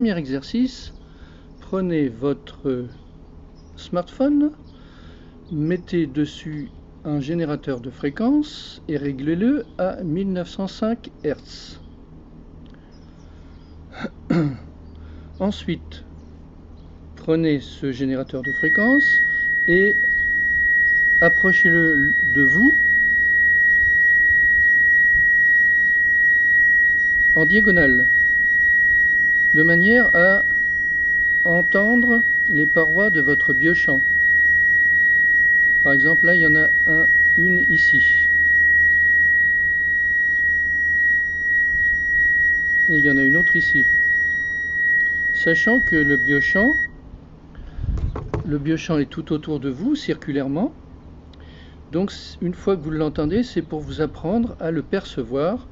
Premier exercice, prenez votre smartphone, mettez dessus un générateur de fréquence et réglez-le à 1905 Hz. Ensuite, prenez ce générateur de fréquence et approchez-le de vous en diagonale, de manière à entendre les parois de votre biochamp. Par exemple, là, il y en a une ici. Et il y en a une autre ici. Sachant que le biochamp est tout autour de vous, circulairement. Donc, une fois que vous l'entendez, c'est pour vous apprendre à le percevoir,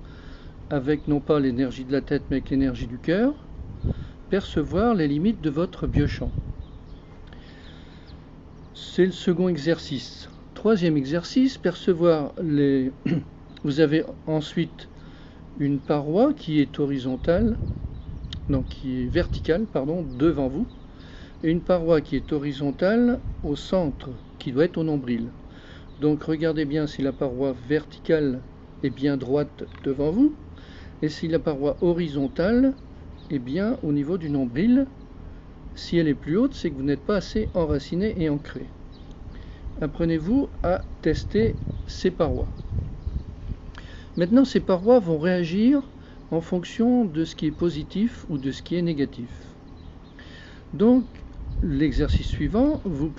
avec non pas l'énergie de la tête, mais avec l'énergie du cœur, percevoir les limites de votre biochamp. C'est le second exercice. Troisième exercice, percevoir les... Vous avez ensuite une paroi qui est horizontale, non, qui est verticale, pardon, devant vous, et une paroi qui est horizontale au centre, qui doit être au nombril. Donc regardez bien si la paroi verticale est bien droite devant vous, et si la paroi horizontale est bien au niveau du nombril. Si elle est plus haute, c'est que vous n'êtes pas assez enraciné et ancré. Apprenez-vous à tester ces parois. Maintenant, ces parois vont réagir en fonction de ce qui est positif ou de ce qui est négatif. Donc, l'exercice suivant, vous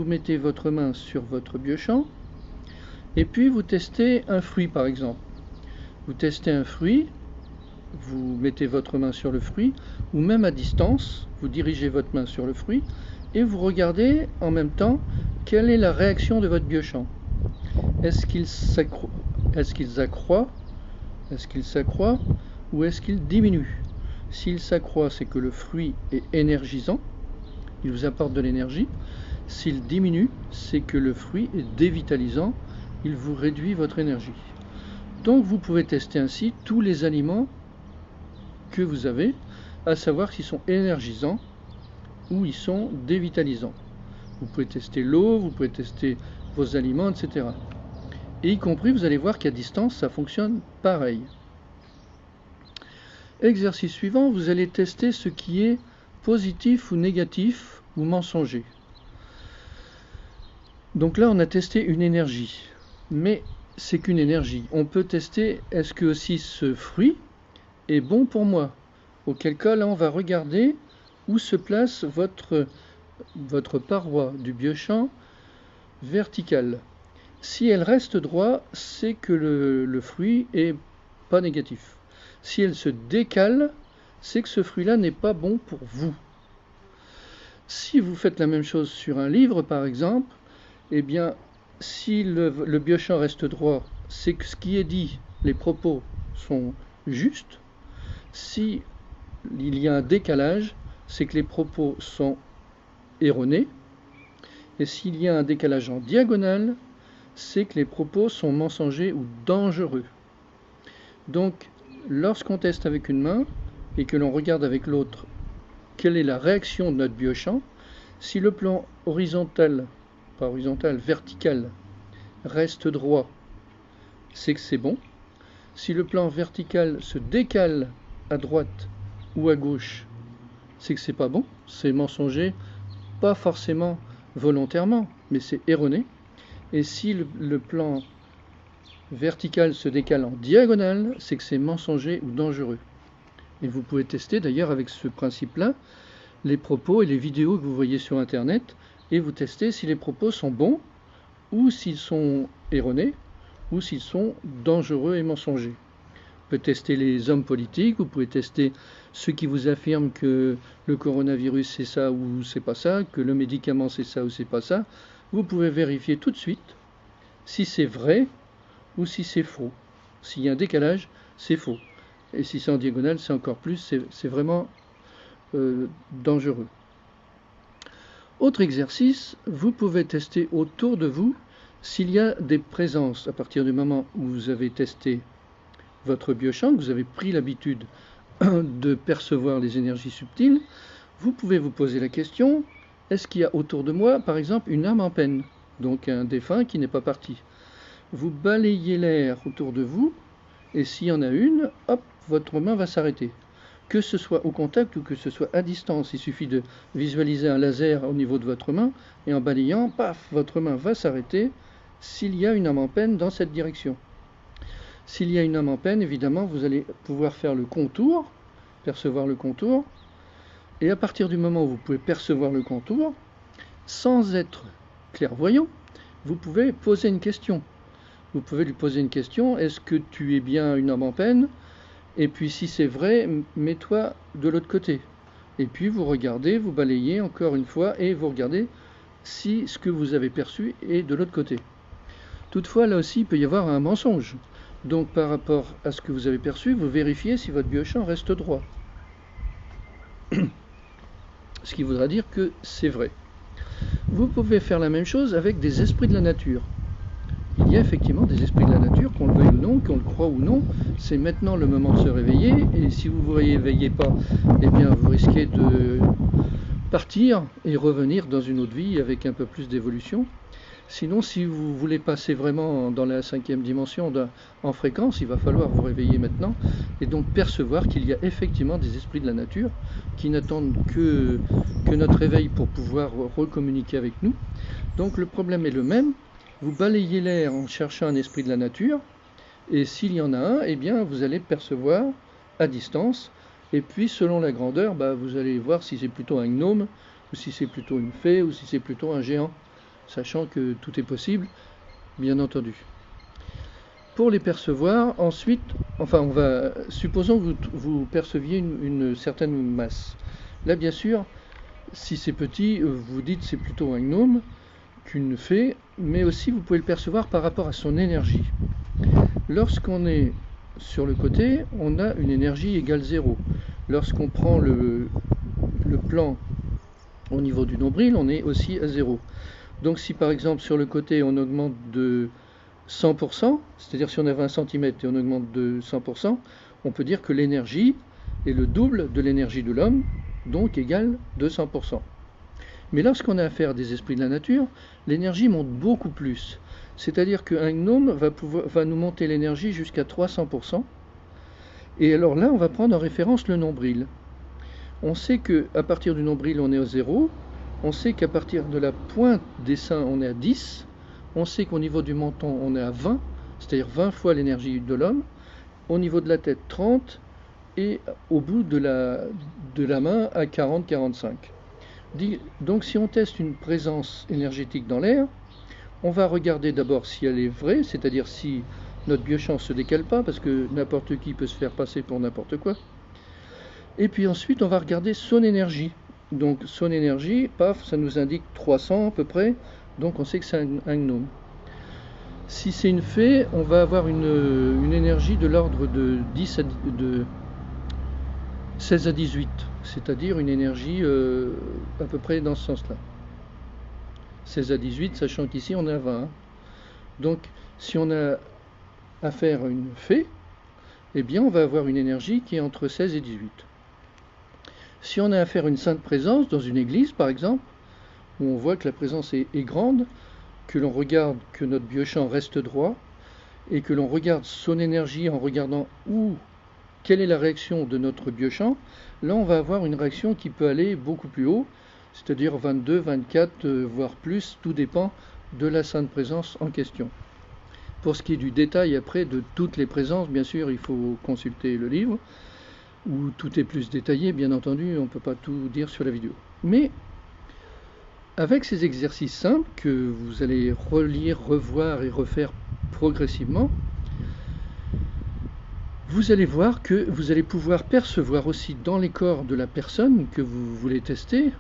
mettez votre main sur votre biochamp et puis vous testez un fruit par exemple. Vous testez un fruit, vous mettez votre main sur le fruit ou même à distance, vous dirigez votre main sur le fruit et vous regardez en même temps quelle est la réaction de votre biochamp. Est-ce qu'il s'accroît ou est-ce qu'il diminue? S'il s'accroît, c'est que le fruit est énergisant, il vous apporte de l'énergie. S'il diminue, c'est que le fruit est dévitalisant, il vous réduit votre énergie. Donc vous pouvez tester ainsi tous les aliments que vous avez, à savoir s'ils sont énergisants ou ils sont dévitalisants. Vous pouvez tester l'eau, vous pouvez tester vos aliments, etc. Et y compris, vous allez voir qu'à distance, ça fonctionne pareil. Exercice suivant, vous allez tester ce qui est positif ou négatif ou mensonger. Donc là, on a testé une énergie, mais c'est qu'une énergie. On peut tester, est-ce que aussi ce fruit est bon pour moi? Auquel cas, là, on va regarder où se place votre paroi du biochamp verticale. Si elle reste droite, c'est que le fruit est pas négatif. Si elle se décale, c'est que ce fruit-là n'est pas bon pour vous. Si vous faites la même chose sur un livre, par exemple, eh bien, si le biochamp reste droit, c'est que ce qui est dit, les propos sont justes. Si il y a un décalage, c'est que les propos sont erronés. Et s'il y a un décalage en diagonale, c'est que les propos sont mensongers ou dangereux. Donc, lorsqu'on teste avec une main et que l'on regarde avec l'autre, quelle est la réaction de notre biochamp? Si le plan horizontal, pas horizontal, vertical, reste droit, c'est que c'est bon. Si le plan vertical se décale à droite ou à gauche, c'est que c'est pas bon, c'est mensonger, pas forcément volontairement, mais c'est erroné. Et si le plan vertical se décale en diagonale, c'est que c'est mensonger ou dangereux. Et vous pouvez tester d'ailleurs avec ce principe-là les propos et les vidéos que vous voyez sur Internet, et vous testez si les propos sont bons, ou s'ils sont erronés, ou s'ils sont dangereux et mensongers. Vous pouvez tester les hommes politiques, vous pouvez tester ceux qui vous affirment que le coronavirus c'est ça ou c'est pas ça, que le médicament c'est ça ou c'est pas ça. Vous pouvez vérifier tout de suite si c'est vrai ou si c'est faux. S'il y a un décalage, c'est faux. Et si c'est en diagonale, c'est encore plus, c'est vraiment dangereux. Autre exercice, vous pouvez tester autour de vous s'il y a des présences à partir du moment où vous avez testé votre biochamp, que vous avez pris l'habitude de percevoir les énergies subtiles, vous pouvez vous poser la question, est-ce qu'il y a autour de moi, par exemple, une âme en peine, donc un défunt qui n'est pas parti? Vous balayez l'air autour de vous, et s'il y en a une, hop, votre main va s'arrêter. Que ce soit au contact ou que ce soit à distance, il suffit de visualiser un laser au niveau de votre main, et en balayant, paf, votre main va s'arrêter s'il y a une âme en peine dans cette direction. S'il y a une âme en peine, évidemment, vous allez pouvoir faire le contour, percevoir le contour, et à partir du moment où vous pouvez percevoir le contour, sans être clairvoyant, vous pouvez poser une question. Vous pouvez lui poser une question, est-ce que tu es bien une âme en peine? Et puis si c'est vrai, mets-toi de l'autre côté. Et puis vous regardez, vous balayez encore une fois, et vous regardez si ce que vous avez perçu est de l'autre côté. Toutefois, là aussi, il peut y avoir un mensonge. Donc par rapport à ce que vous avez perçu, vous vérifiez si votre biochamp reste droit. Ce qui voudra dire que c'est vrai. Vous pouvez faire la même chose avec des esprits de la nature. Il y a effectivement des esprits de la nature, qu'on le veuille ou non, qu'on le croit ou non, c'est maintenant le moment de se réveiller, et si vous ne vous réveillez pas, eh bien vous risquez de partir et revenir dans une autre vie avec un peu plus d'évolution. Sinon, si vous voulez passer vraiment dans la 5e dimension en fréquence, il va falloir vous réveiller maintenant et donc percevoir qu'il y a effectivement des esprits de la nature qui n'attendent que notre réveil pour pouvoir recommuniquer avec nous. Donc le problème est le même, vous balayez l'air en cherchant un esprit de la nature et s'il y en a un, eh bien vous allez percevoir à distance et puis selon la grandeur, vous allez voir si c'est plutôt un gnome ou si c'est plutôt une fée ou si c'est plutôt un géant. Sachant que tout est possible, bien entendu. Pour les percevoir, ensuite, supposons que vous perceviez une certaine masse. Là, bien sûr, si c'est petit, vous dites c'est plutôt un gnome qu'une fée, mais aussi vous pouvez le percevoir par rapport à son énergie. Lorsqu'on est sur le côté, on a une énergie égale 0. Lorsqu'on prend le plan au niveau du nombril, on est aussi à 0. Donc si par exemple sur le côté on augmente de 100%, c'est-à-dire si on a 20 cm et on augmente de 100%, on peut dire que l'énergie est le double de l'énergie de l'homme, donc égale 200%. Mais lorsqu'on a affaire à des esprits de la nature, l'énergie monte beaucoup plus. C'est-à-dire qu'un gnome va nous monter l'énergie jusqu'à 300%. Et alors là, on va prendre en référence le nombril. On sait qu'à partir du nombril, on est au 0. On sait qu'à partir de la pointe des seins, on est à 10. On sait qu'au niveau du menton, on est à 20, c'est-à-dire 20 fois l'énergie de l'homme. Au niveau de la tête, 30. Et au bout de la main, à 40-45. Donc si on teste une présence énergétique dans l'air, on va regarder d'abord si elle est vraie, c'est-à-dire si notre biochamp ne se décale pas, parce que n'importe qui peut se faire passer pour n'importe quoi. Et puis ensuite, on va regarder son énergie. Donc son énergie, paf, ça nous indique 300 à peu près, donc on sait que c'est un gnome. Si c'est une fée, on va avoir une énergie de l'ordre de 16 à 18, c'est-à-dire une énergie à peu près dans ce sens-là. 16 à 18, sachant qu'ici on est à 20. Donc si on a affaire à une fée, eh bien on va avoir une énergie qui est entre 16 et 18. Si on a affaire à une sainte présence dans une église par exemple, où on voit que la présence est grande, que l'on regarde que notre biochamp reste droit, et que l'on regarde son énergie en regardant quelle est la réaction de notre biochamp, là on va avoir une réaction qui peut aller beaucoup plus haut, c'est-à-dire 22, 24, voire plus, tout dépend de la sainte présence en question. Pour ce qui est du détail après de toutes les présences, bien sûr il faut consulter le livre, où tout est plus détaillé, bien entendu, on ne peut pas tout dire sur la vidéo. Mais avec ces exercices simples que vous allez relire, revoir et refaire progressivement, vous allez voir que vous allez pouvoir percevoir aussi dans les corps de la personne que vous voulez tester,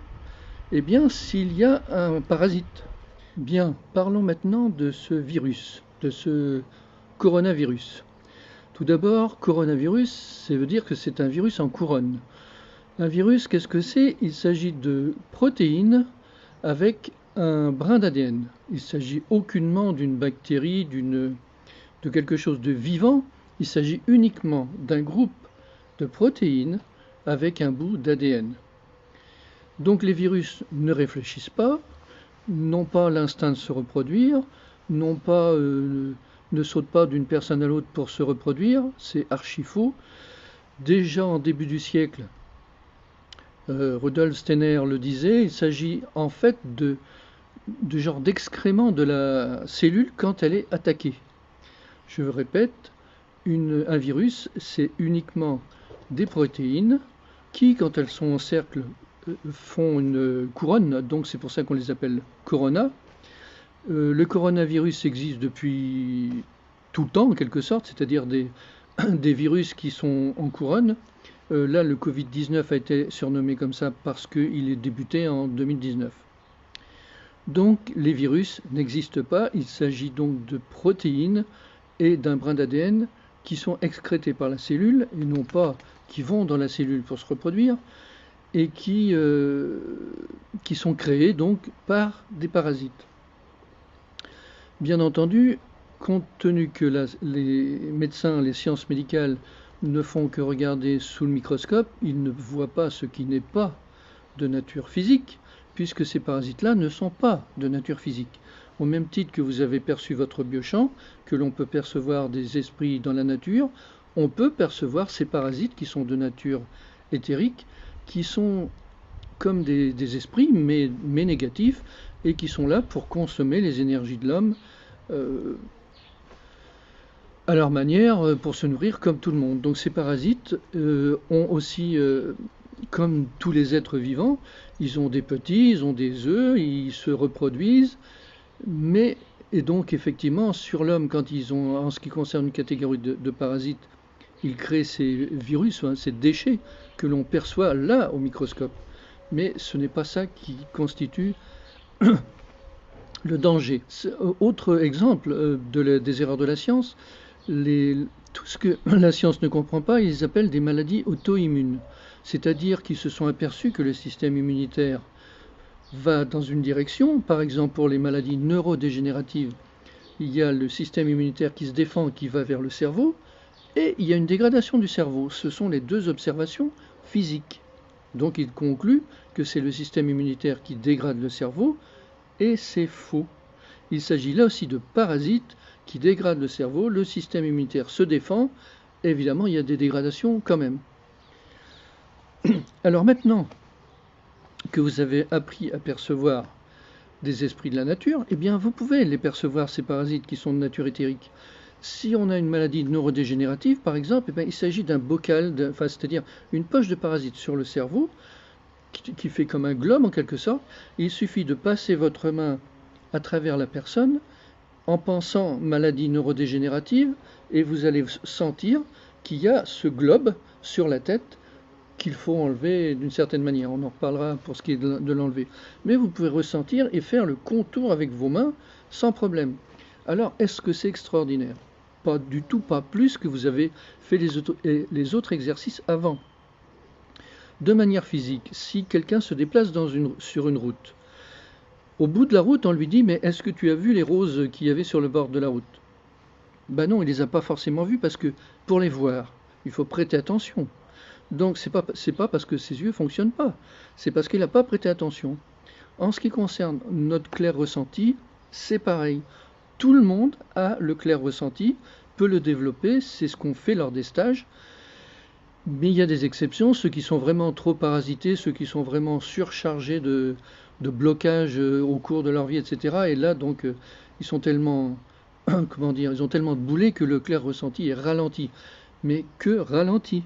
eh bien, s'il y a un parasite. Bien, parlons maintenant de ce virus, de ce coronavirus. Tout d'abord, coronavirus, ça veut dire que c'est un virus en couronne. Un virus, qu'est-ce que c'est? Il s'agit de protéines avec un brin d'ADN. Il ne s'agit aucunement d'une bactérie, de quelque chose de vivant. Il s'agit uniquement d'un groupe de protéines avec un bout d'ADN. Donc les virus ne réfléchissent pas, n'ont pas l'instinct de se reproduire, ne sautent pas d'une personne à l'autre pour se reproduire, c'est archi faux. Déjà en début du siècle, Rudolf Steiner le disait, il s'agit en fait de genre d'excrément de la cellule quand elle est attaquée. Je répète, un virus, c'est uniquement des protéines qui, quand elles sont en cercle, font une couronne, donc c'est pour ça qu'on les appelle corona. Le coronavirus existe depuis tout le temps, en quelque sorte, c'est-à-dire des virus qui sont en couronne. Là, le Covid-19 a été surnommé comme ça parce qu'il est débuté en 2019. Donc, les virus n'existent pas, il s'agit donc de protéines et d'un brin d'ADN qui sont excrétés par la cellule, et non pas qui vont dans la cellule pour se reproduire, et qui sont créés donc par des parasites. Bien entendu, compte tenu que les médecins, les sciences médicales ne font que regarder sous le microscope, ils ne voient pas ce qui n'est pas de nature physique, puisque ces parasites-là ne sont pas de nature physique. Au même titre que vous avez perçu votre biochamp, que l'on peut percevoir des esprits dans la nature, on peut percevoir ces parasites qui sont de nature éthérique, qui sont comme des esprits, mais négatifs, et qui sont là pour consommer les énergies de l'homme à leur manière, pour se nourrir comme tout le monde. Donc ces parasites ont aussi, comme tous les êtres vivants, ils ont des petits, ils ont des œufs, ils se reproduisent, et donc effectivement sur l'homme, quand ils ont, en ce qui concerne une catégorie de parasites, ils créent ces virus, ces déchets que l'on perçoit là au microscope. Mais ce n'est pas ça qui constitue le danger. Autre exemple des erreurs de la science, tout ce que la science ne comprend pas, ils appellent des maladies auto-immunes. C'est-à-dire qu'ils se sont aperçus que le système immunitaire va dans une direction. Par exemple, pour les maladies neurodégénératives, il y a le système immunitaire qui se défend, qui va vers le cerveau, et il y a une dégradation du cerveau. Ce sont les deux observations physiques. Donc il conclut que c'est le système immunitaire qui dégrade le cerveau, et c'est faux. Il s'agit là aussi de parasites qui dégradent le cerveau, le système immunitaire se défend, et évidemment il y a des dégradations quand même. Alors maintenant que vous avez appris à percevoir des esprits de la nature, eh bien vous pouvez les percevoir, ces parasites qui sont de nature éthérique. Si on a une maladie neurodégénérative, par exemple, eh bien, il s'agit d'un bocal, c'est-à-dire une poche de parasites sur le cerveau, qui fait comme un globe en quelque sorte. Il suffit de passer votre main à travers la personne en pensant maladie neurodégénérative, et vous allez sentir qu'il y a ce globe sur la tête qu'il faut enlever d'une certaine manière. On en reparlera pour ce qui est de l'enlever. Mais vous pouvez ressentir et faire le contour avec vos mains sans problème. Alors, est-ce que c'est extraordinaire? Pas du tout, pas plus que vous avez fait les autres exercices avant. De manière physique, si quelqu'un se déplace sur une route, au bout de la route, on lui dit « Mais est-ce que tu as vu les roses qu'il y avait sur le bord de la route ?» Ben non, il ne les a pas forcément vues parce que pour les voir, il faut prêter attention. Donc c'est pas parce que ses yeux ne fonctionnent pas, c'est parce qu'il n'a pas prêté attention. En ce qui concerne notre clair ressenti, c'est pareil. Tout le monde a le clair ressenti, peut le développer, c'est ce qu'on fait lors des stages. Mais il y a des exceptions, ceux qui sont vraiment trop parasités, ceux qui sont vraiment surchargés de blocages au cours de leur vie, etc. Et là, donc, ils sont tellement, ils ont tellement de boulets que le clair ressenti est ralenti. Mais que ralenti.